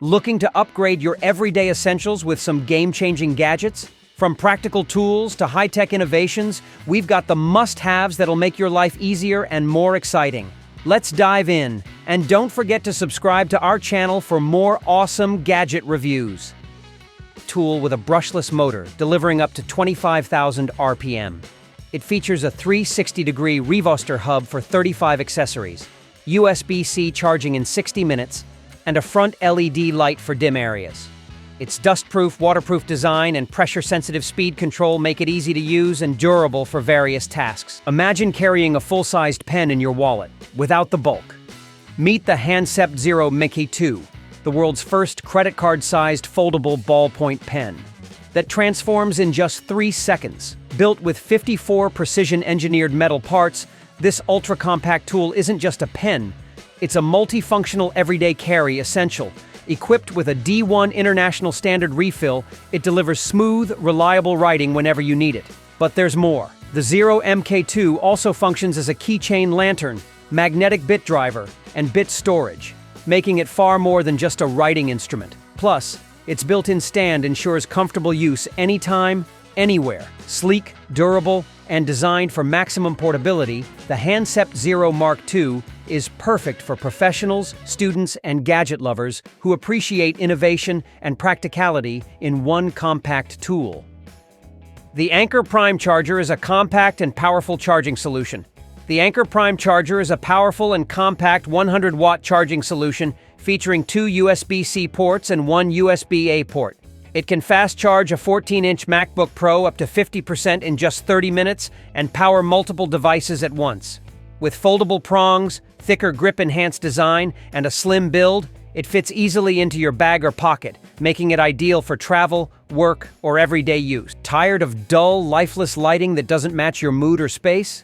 Looking to upgrade your everyday essentials with some game-changing gadgets? From practical tools to high-tech innovations, we've got the must-haves that'll make your life easier and more exciting. Let's dive in, and don't forget to subscribe to our channel for more awesome gadget reviews. Tool with a brushless motor delivering up to 25,000 RPM. It features a 360-degree Revoster hub for 35 accessories, USB-C charging in 60 minutes, and a front LED light for dim areas. Its dust-proof, waterproof design and pressure-sensitive speed control make it easy to use and durable for various tasks. Imagine carrying a full-sized pen in your wallet, without the bulk. Meet the Hancept Zero Mickey 2, the world's first credit card-sized foldable ballpoint pen that transforms in just 3 seconds. Built with 54 precision-engineered metal parts, this ultra-compact tool isn't just a pen, it's a multifunctional everyday carry essential. Equipped with a D1 International Standard refill, it delivers smooth, reliable writing whenever you need it. But there's more. The Zero MK2 also functions as a keychain lantern, magnetic bit driver, and bit storage, making it far more than just a writing instrument. Plus, its built-in stand ensures comfortable use anytime, anywhere. Sleek, durable, and designed for maximum portability, the Hancept Zero Mark II is perfect for professionals, students, and gadget lovers who appreciate innovation and practicality in one compact tool. The Anker Prime Charger is a compact and powerful charging solution. The Anker Prime Charger is a powerful and compact 100-watt charging solution featuring 2 USB-C ports and 1 USB-A port. It can fast charge a 14-inch MacBook Pro up to 50% in just 30 minutes and power multiple devices at once. With foldable prongs, thicker grip-enhanced design, and a slim build, it fits easily into your bag or pocket, making it ideal for travel, work, or everyday use. Tired of dull, lifeless lighting that doesn't match your mood or space?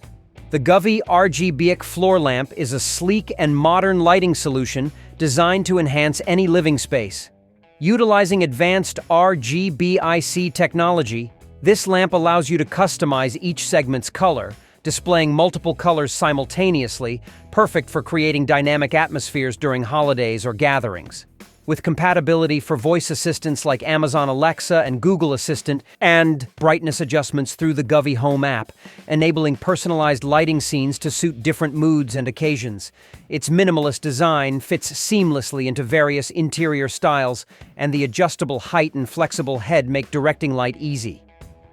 The Govee RGBIC floor lamp is a sleek and modern lighting solution designed to enhance any living space. Utilizing advanced RGBIC technology, this lamp allows you to customize each segment's color, displaying multiple colors simultaneously, perfect for creating dynamic atmospheres during holidays or gatherings. With compatibility for voice assistants like Amazon Alexa and Google Assistant, and brightness adjustments through the Govee Home app, enabling personalized lighting scenes to suit different moods and occasions. Its minimalist design fits seamlessly into various interior styles, and the adjustable height and flexible head make directing light easy.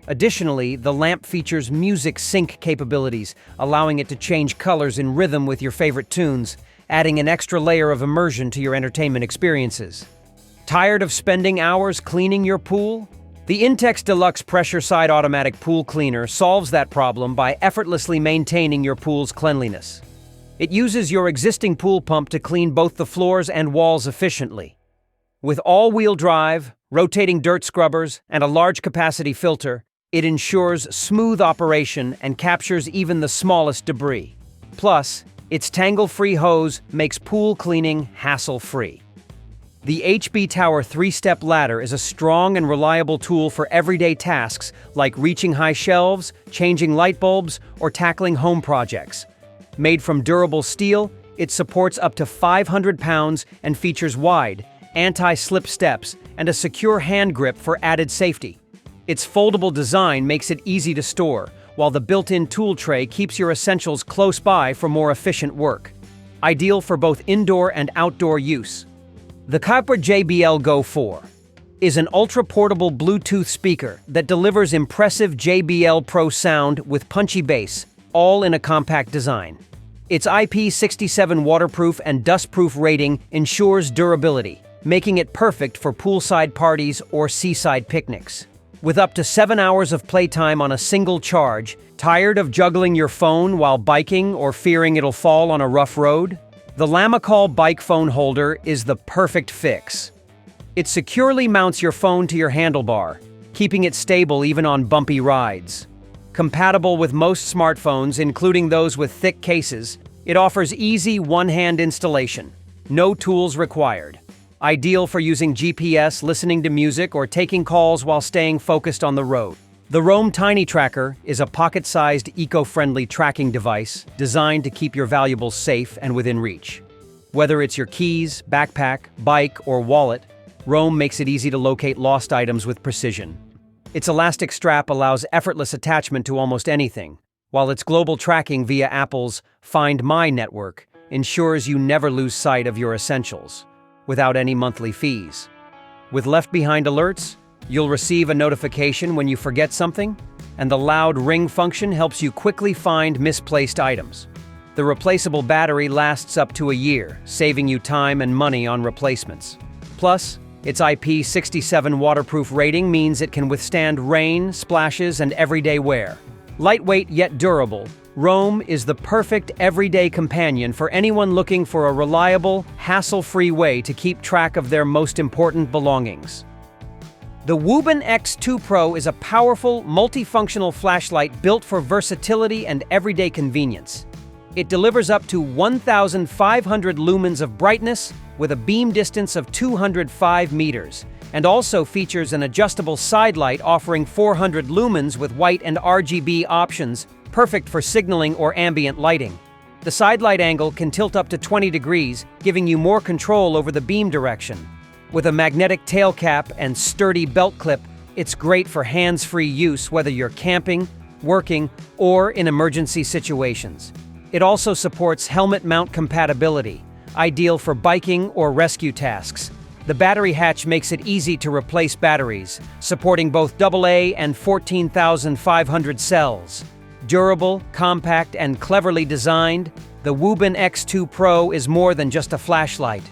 Additionally, the lamp features music sync capabilities, allowing it to change colors in rhythm with your favorite tunes, adding an extra layer of immersion to your entertainment experiences. Tired of spending hours cleaning your pool? The INTEX Deluxe Pressure Side Automatic Pool Cleaner solves that problem by effortlessly maintaining your pool's cleanliness. It uses your existing pool pump to clean both the floors and walls efficiently. With all-wheel drive, rotating dirt scrubbers, and a large capacity filter, it ensures smooth operation and captures even the smallest debris. Plus, its tangle-free hose makes pool cleaning hassle-free. The HBTower 3-step ladder is a strong and reliable tool for everyday tasks like reaching high shelves, changing light bulbs, or tackling home projects. Made from durable steel, it supports up to 500 pounds and features wide, anti-slip steps and a secure hand grip for added safety. Its foldable design makes it easy to store, while the built-in tool tray keeps your essentials close by for more efficient work. Ideal for both indoor and outdoor use. The JBL Go 4 is an ultra-portable Bluetooth speaker that delivers impressive JBL Pro sound with punchy bass, all in a compact design. Its IP67 waterproof and dustproof rating ensures durability, making it perfect for poolside parties or seaside picnics. With up to 7 hours of playtime on a single charge, tired of juggling your phone while biking or fearing it'll fall on a rough road? The Lamicall bike phone holder is the perfect fix. It securely mounts your phone to your handlebar, keeping it stable even on bumpy rides. Compatible with most smartphones, including those with thick cases, it offers easy one-hand installation. No tools required. Ideal for using GPS, listening to music, or taking calls while staying focused on the road. The Roam Tiny Tracker is a pocket-sized, eco-friendly tracking device designed to keep your valuables safe and within reach. Whether it's your keys, backpack, bike, or wallet, Roam makes it easy to locate lost items with precision. Its elastic strap allows effortless attachment to almost anything, while its global tracking via Apple's Find My network ensures you never lose sight of your essentials, without any monthly fees. With Left Behind alerts, you'll receive a notification when you forget something, and the loud ring function helps you quickly find misplaced items. The replaceable battery lasts up to a year, saving you time and money on replacements. Plus, its IP67 waterproof rating means it can withstand rain, splashes, and everyday wear. Lightweight yet durable, Roam is the perfect everyday companion for anyone looking for a reliable, hassle-free way to keep track of their most important belongings. The WUBEN X2 Pro is a powerful, multifunctional flashlight built for versatility and everyday convenience. It delivers up to 1,500 lumens of brightness with a beam distance of 205 meters, and also features an adjustable side light offering 400 lumens with white and RGB options, perfect for signaling or ambient lighting. The side light angle can tilt up to 20 degrees, giving you more control over the beam direction. With a magnetic tail cap and sturdy belt clip, it's great for hands-free use whether you're camping, working, or in emergency situations. It also supports helmet mount compatibility, ideal for biking or rescue tasks. The battery hatch makes it easy to replace batteries, supporting both AA and 14,500 cells. Durable, compact, and cleverly designed, the WUBEN X2 Pro is more than just a flashlight.